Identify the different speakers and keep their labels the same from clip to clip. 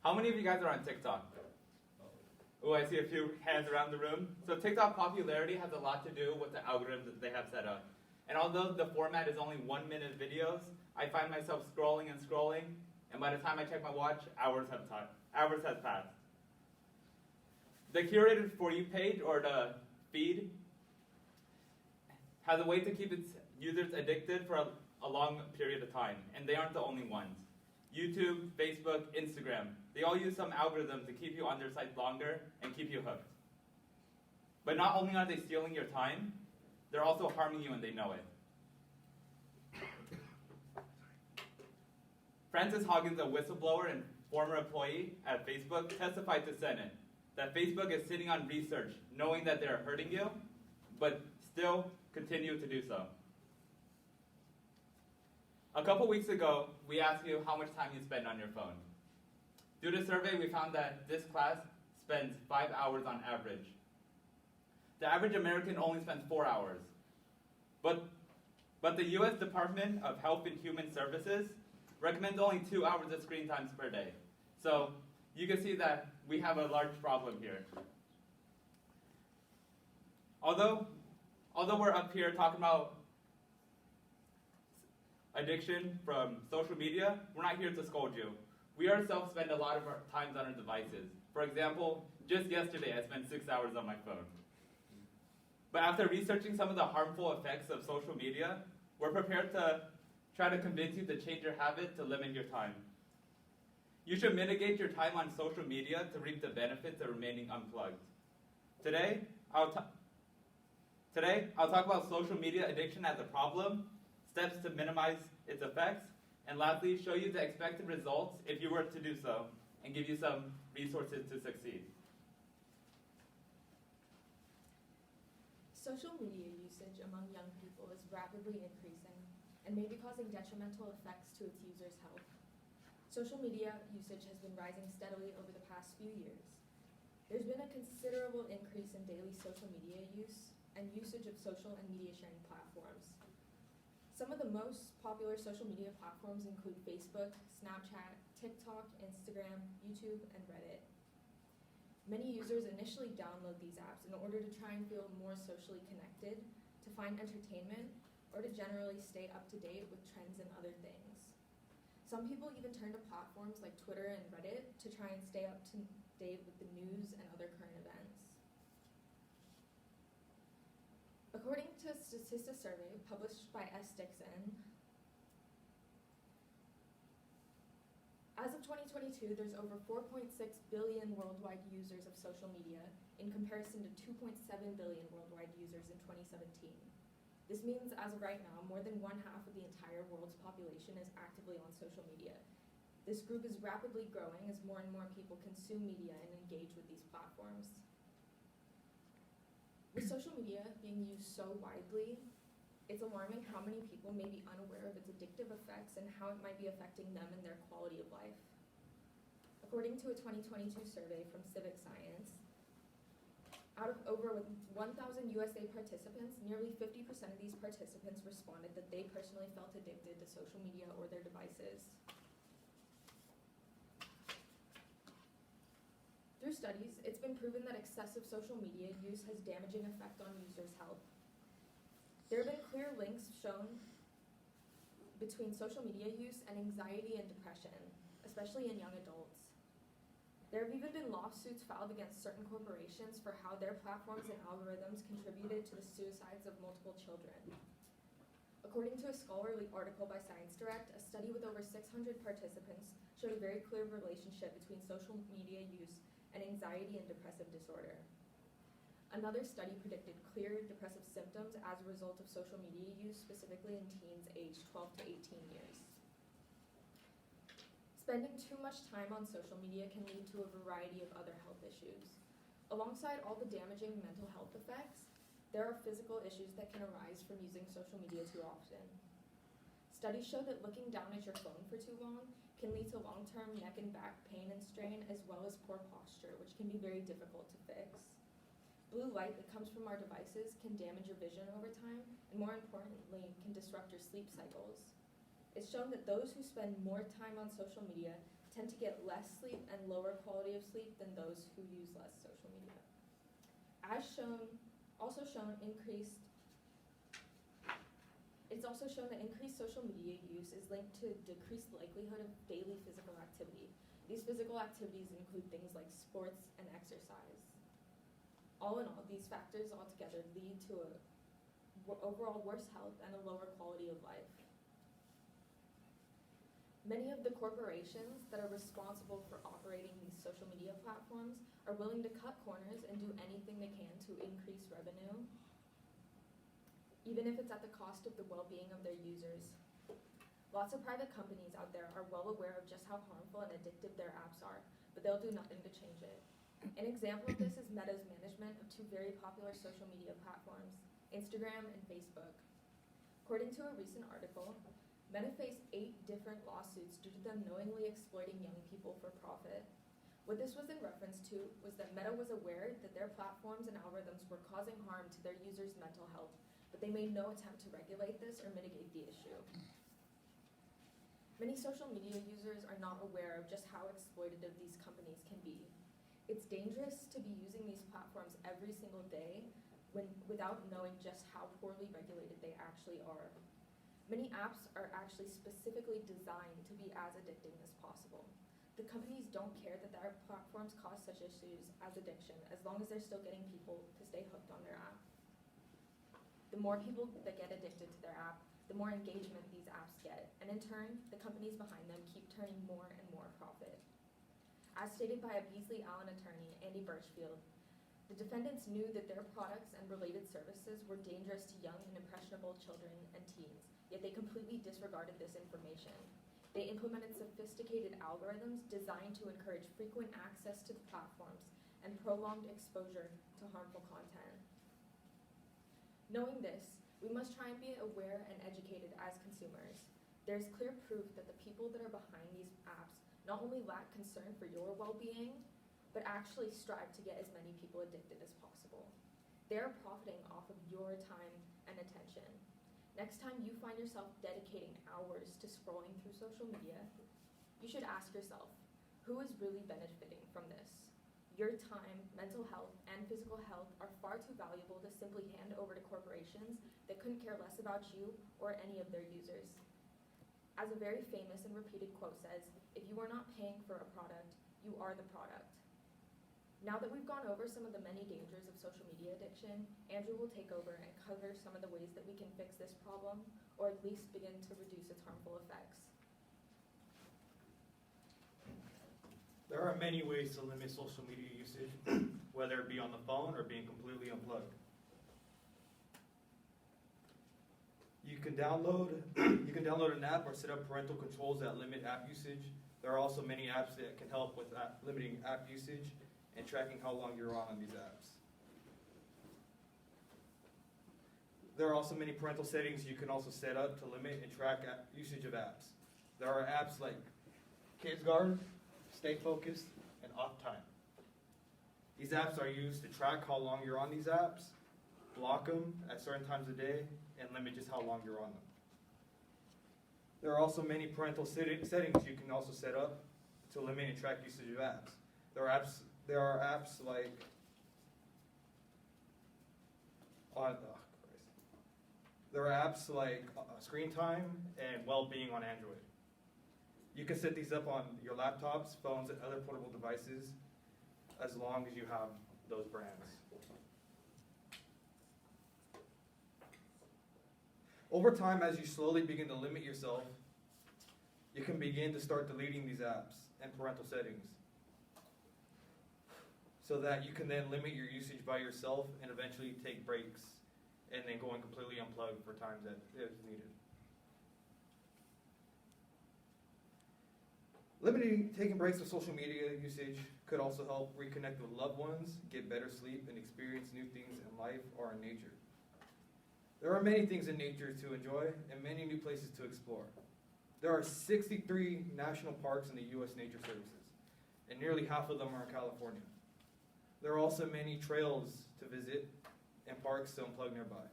Speaker 1: How many of you guys are on TikTok? Oh, I see a few hands around the room. So TikTok popularity has a lot to do with the algorithm that they have set up. And although the format is only 1-minute videos, I find myself scrolling and scrolling, and by the time I check my watch, hours have passed. The curated For You page, or the feed, has a way to keep its users addicted for a long period of time, and they aren't the only ones. YouTube, Facebook, Instagram, they all use some algorithm to keep you on their site longer and keep you hooked. But not only are they stealing your time, they're also harming you and they know it. Frances Hoggins, a whistleblower and former employee at Facebook, testified to Senate that Facebook is sitting on research knowing that they're hurting you, but still continue to do so. A couple weeks ago, we asked you how much time you spend on your phone. Through the survey, we found that this class spends 5 hours on average. The average American only spends 4 hours. But the U.S. Department of Health and Human Services recommends only 2 hours of screen time per day. So you can see that we have a large problem here. Although we're up here talking about addiction from social media, we're not here to scold you. We ourselves spend a lot of our time on our devices. For example, just yesterday I spent 6 hours on my phone. But after researching some of the harmful effects of social media, we're prepared to try to convince you to change your habit to limit your time. You should mitigate your time on social media to reap the benefits of remaining unplugged. Today, I'll talk about social media addiction as a problem, steps to minimize its effects, and lastly, show you the expected results if you were to do so, and give you some resources to succeed.
Speaker 2: Social media usage among young people is rapidly increasing and may be causing detrimental effects to its users' health. Social media usage has been rising steadily over the past few years. There's been a considerable increase in daily social media use and usage of social and media sharing platforms. Some of the most popular social media platforms include Facebook, Snapchat, TikTok, Instagram, YouTube, and Reddit. Many users initially download these apps in order to try and feel more socially connected, to find entertainment, or to generally stay up to date with trends and other things. Some people even turn to platforms like Twitter and Reddit to try and stay up to date with the news and other current events. According to a Statista survey published by S. Dixon, as of 2022, there's over 4.6 billion worldwide users of social media in comparison to 2.7 billion worldwide users in 2017. This means, as of right now, more than 1/2 of the entire world's population is actively on social media. This group is rapidly growing as more and more people consume media and engage with these platforms. With social media being used so widely, it's alarming how many people may be unaware of its addictive effects and how it might be affecting them and their quality of life. According to a 2022 survey from Civic Science, out of over 1,000 USA participants, nearly 50% of these participants responded that they personally felt addicted to social media or their devices. Through studies, it's been proven that excessive social media use has damaging effect on users' health. There have been clear links shown between social media use and anxiety and depression, especially in young adults. There have even been lawsuits filed against certain corporations for how their platforms and algorithms contributed to the suicides of multiple children. According to a scholarly article by ScienceDirect, a study with over 600 participants showed a very clear relationship between social media use and anxiety and depressive disorder. Another study predicted clear depressive symptoms as a result of social media use, specifically in teens aged 12 to 18 years. Spending too much time on social media can lead to a variety of other health issues. Alongside all the damaging mental health effects, there are physical issues that can arise from using social media too often. Studies show that looking down at your phone for too long can lead to long-term neck and back pain and strain, as well as poor posture, which can be very difficult to fix. Blue light that comes from our devices can damage your vision over time, and more importantly, can disrupt your sleep cycles. It's shown that those who spend more time on social media tend to get less sleep and lower quality of sleep than those who use less social media. As shown, it's also shown that increased social media use is linked to decreased likelihood of daily physical activity. These physical activities include things like sports and exercise. All in all, these factors altogether lead to a overall worse health and a lower quality of life. Many of the corporations that are responsible for operating these social media platforms are willing to cut corners and do anything they can to increase revenue, even if it's at the cost of the well-being of their users. Lots of private companies out there are well aware of just how harmful and addictive their apps are, but they'll do nothing to change it. An example of this is Meta's management of two very popular social media platforms, Instagram and Facebook. According to a recent article, Meta faced 8 different lawsuits due to them knowingly exploiting young people for profit. What this was in reference to was that Meta was aware that their platforms and algorithms were causing harm to their users' mental health, but they made no attempt to regulate this or mitigate the issue. Many social media users are not aware of just how exploitative these companies can be. It's dangerous to be using these platforms every single day without knowing just how poorly regulated they actually are. Many apps are actually specifically designed to be as addicting as possible. The companies don't care that their platforms cause such issues as addiction, as long as they're still getting people to stay hooked on their app. The more people that get addicted to their app, the more engagement these apps get, and in turn, the companies behind them keep turning more and more profit. As stated by a Beasley Allen attorney, Andy Birchfield, the defendants knew that their products and related services were dangerous to young and impressionable children and teens, yet they completely disregarded this information. They implemented sophisticated algorithms designed to encourage frequent access to the platforms and prolonged exposure to harmful content. Knowing this, we must try and be aware and educated as consumers. There's clear proof that the people that are behind these apps not only lack concern for your well-being, but actually strive to get as many people addicted as possible. They're profiting off of your time and attention. Next time you find yourself dedicating hours to scrolling through social media, you should ask yourself, who is really benefiting from this? Your time, mental health, and physical health are far too valuable to simply hand over to corporations that couldn't care less about you or any of their users. As a very famous and repeated quote says, if you are not paying for a product, you are the product. Now that we've gone over some of the many dangers of social media addiction, Andrew will take over and cover some of the ways that we can fix this problem, or at least begin to reduce its harmful effects.
Speaker 3: There are many ways to limit social media usage, whether it be on the phone or being completely unplugged. You can download an app or set up parental controls that limit app usage. There are also many apps that can help with limiting app usage and tracking how long you're on these apps. There are also many parental settings you can also set up to limit and track usage of apps. There are apps like Kids Guard, Stay Focused, and Off Time. These apps are used to track how long you're on these apps, block them at certain times of day, and limit just how long you're on them. There are also many parental settings you can also set up to limit and track usage of apps. There are apps like Screen Time and Well-Being on Android. You can set these up on your laptops, phones, and other portable devices as long as you have those brands. Over time, as you slowly begin to limit yourself, you can begin to start deleting these apps and parental settings so that you can then limit your usage by yourself and eventually take breaks and then going completely unplugged for times that is needed. Taking breaks from social media usage could also help reconnect with loved ones, get better sleep, and experience new things in life or in nature. There are many things in nature to enjoy and many new places to explore. There are 63 national parks in the U.S. Nature Services, and nearly half of them are in California. There are also many trails to visit and parks to unplug nearby.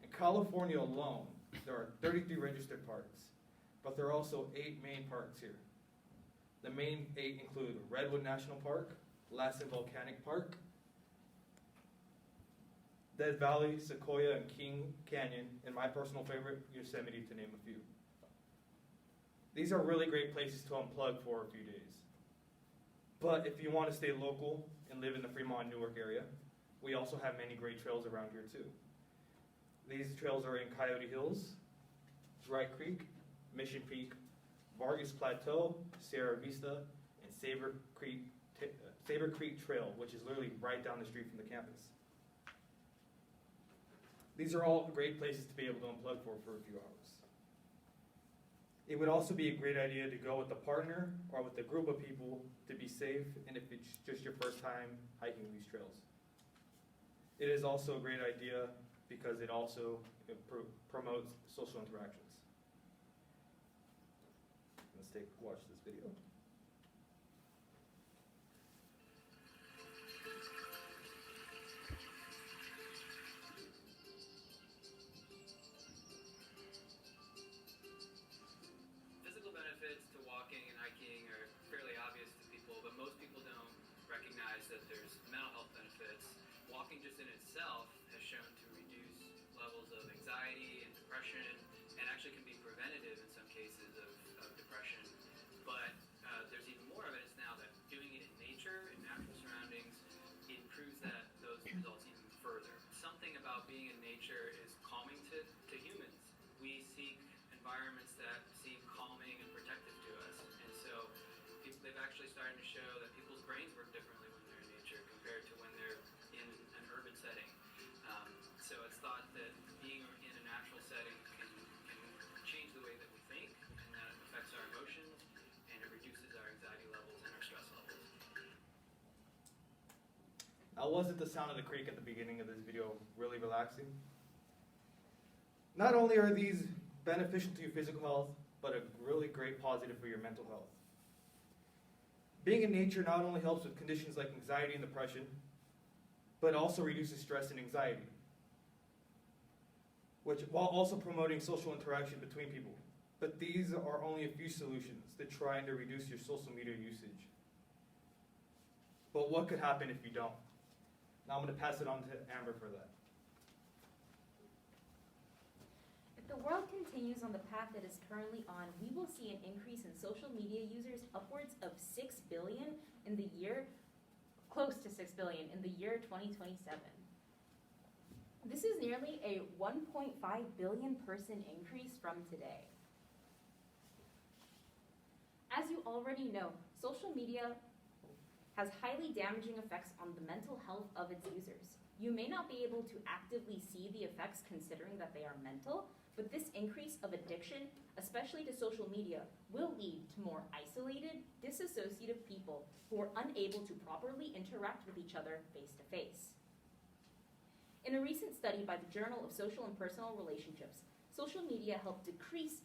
Speaker 3: In California alone, there are 33 registered parks, but there are also 8 main parks here. The main 8 include Redwood National Park, Lassen Volcanic Park, Death Valley, Sequoia, and King Canyon, and my personal favorite, Yosemite, to name a few. These are really great places to unplug for a few days. But if you want to stay local and live in the Fremont, Newark area, we also have many great trails around here too. These trails are in Coyote Hills, Dry Creek, Mission Peak, Vargas Plateau, Sierra Vista, and Saber Creek Trail, which is literally right down the street from the campus. These are all great places to be able to unplug for a few hours. It would also be a great idea to go with a partner or with a group of people to be safe, and if it's just your first time hiking these trails. It is also a great idea because it also promotes social interactions. Let's watch this video.
Speaker 4: Physical benefits to walking and hiking are fairly obvious to people, but most people don't recognize that there's mental health benefits. Walking just in itself has shown to reduce levels of anxiety and depression, and actually can be preventative in some cases of depression. But there's even more evidence now that doing it in nature, in natural surroundings, improves those results even further. Something about being in nature is calming to humans. We seek environments that seem calming and protective to us. And so they've actually started to show that people's brains work differently when they're in nature compared to when they're in an urban setting. So it's thought that being in a natural setting can change the way that we think, and that it affects our emotions, and it reduces our anxiety levels and our stress levels.
Speaker 3: Now, wasn't the sound of the creek at the beginning of this video really relaxing? Not only are these beneficial to your physical health, but a really great positive for your mental health. Being in nature not only helps with conditions like anxiety and depression, but also reduces stress and anxiety, while also promoting social interaction between people. But these are only a few solutions to trying to reduce your social media usage. But what could happen if you don't? Now I'm going to pass it on to Amber for that.
Speaker 5: If the world continues on the path it is currently on, we will see an increase in social media users upwards of 6 billion in the year, close to 6 billion in the year 2027. This is nearly a 1.5 billion person increase from today. As you already know, social media has highly damaging effects on the mental health of its users. You may not be able to actively see the effects considering that they are mental, but this increase of addiction, especially to social media, will lead to more isolated, disassociative people who are unable to properly interact with each other face to face. In a recent study by the Journal of Social and Personal Relationships, social media helped decrease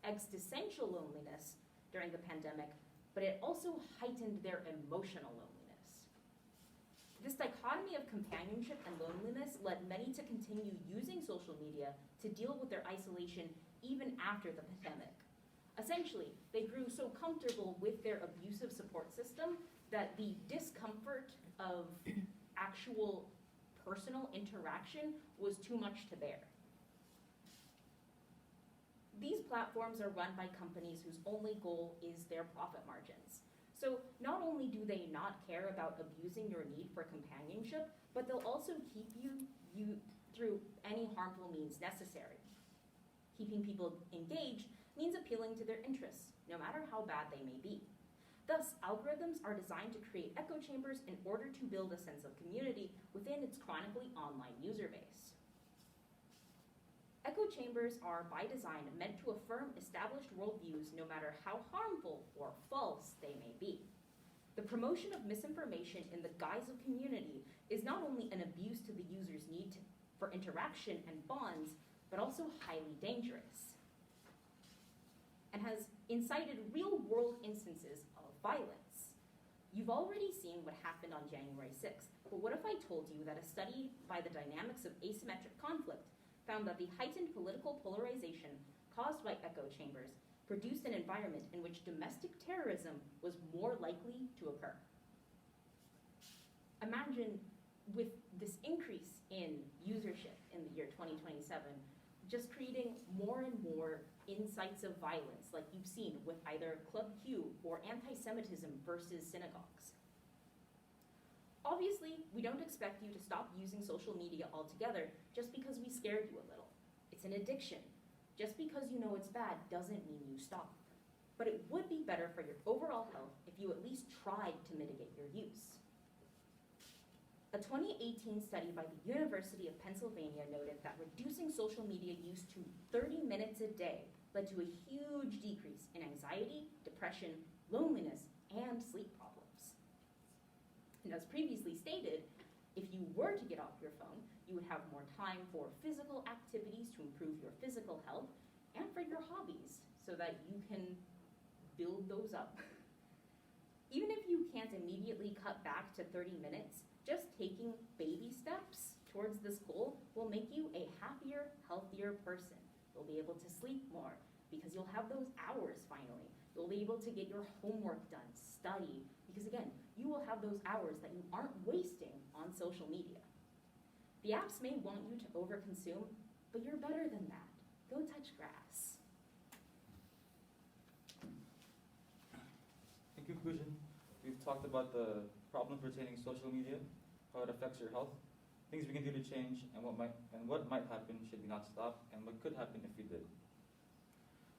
Speaker 5: existential loneliness during the pandemic, but it also heightened their emotional loneliness. This dichotomy of companionship and loneliness led many to continue using social media to deal with their isolation even after the pandemic. Essentially, they grew so comfortable with their abusive support system that the discomfort of actual personal interaction was too much to bear. These platforms are run by companies whose only goal is their profit margins. So not only do they not care about abusing your need for companionship, but they'll also keep you through any harmful means necessary. Keeping people engaged means appealing to their interests, no matter how bad they may be. Thus, algorithms are designed to create echo chambers in order to build a sense of community within its chronically online user base. Echo chambers are, by design, meant to affirm established worldviews no matter how harmful or false they may be. The promotion of misinformation in the guise of community is not only an abuse to the user's need for interaction and bonds, but also highly dangerous, and has incited real-world instances of violence. You've already seen what happened on January 6th, but what if I told you that a study by the Dynamics of Asymmetric Conflict found that the heightened political polarization caused by echo chambers produced an environment in which domestic terrorism was more likely to occur. Imagine with this increase in usership in the year 2027, just creating more and more incites of violence like you've seen with either Club Q or anti-Semitism versus synagogues. Obviously, we don't expect you to stop using social media altogether just because we scared you a little. It's an addiction. Just because you know it's bad doesn't mean you stop. But it would be better for your overall health if you at least tried to mitigate your use. A 2018 study by the University of Pennsylvania noted that reducing social media use to 30 minutes a day led to a huge decrease in anxiety, depression, loneliness, and sleep problems. And as previously stated, if you were to get off your phone, you would have more time for physical activities to improve your physical health and for your hobbies so that you can build those up. Even if you can't immediately cut back to 30 minutes, just taking baby steps towards this goal will make you a happier, healthier person. You'll be able to sleep more because you'll have those hours finally. You'll be able to get your homework done, study, because again, you will have those hours that you aren't wasting on social media. The apps may want you to overconsume, but you're better than that. Go touch grass.
Speaker 6: In conclusion, we've talked about the problems pertaining to social media, how it affects your health, things we can do to change, and what might happen should we not stop, and what could happen if we did.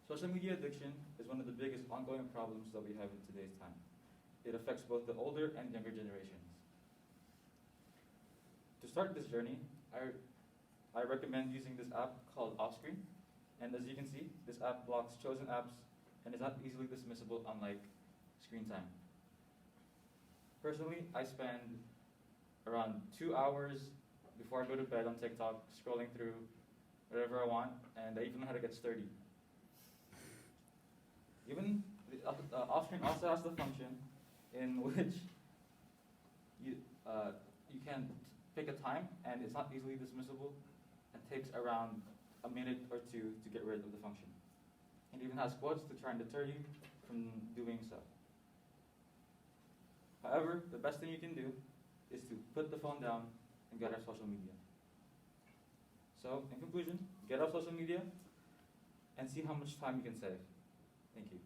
Speaker 6: Social media addiction is one of the biggest ongoing problems that we have in today's time. It affects both the older and younger generations. To start this journey, I recommend using this app called Offscreen. And as you can see, this app blocks chosen apps and is not easily dismissible, unlike screen time. Personally, I spend around 2 hours before I go to bed on TikTok, scrolling through whatever I want, and I even know how to get sturdy. Even Offscreen also has the function in which you can pick a time, and it's not easily dismissible, and takes around a minute or two to get rid of the function. It even has quotes to try and deter you from doing so. However, the best thing you can do is to put the phone down and get off social media. So, in conclusion, get off social media and see how much time you can save. Thank you.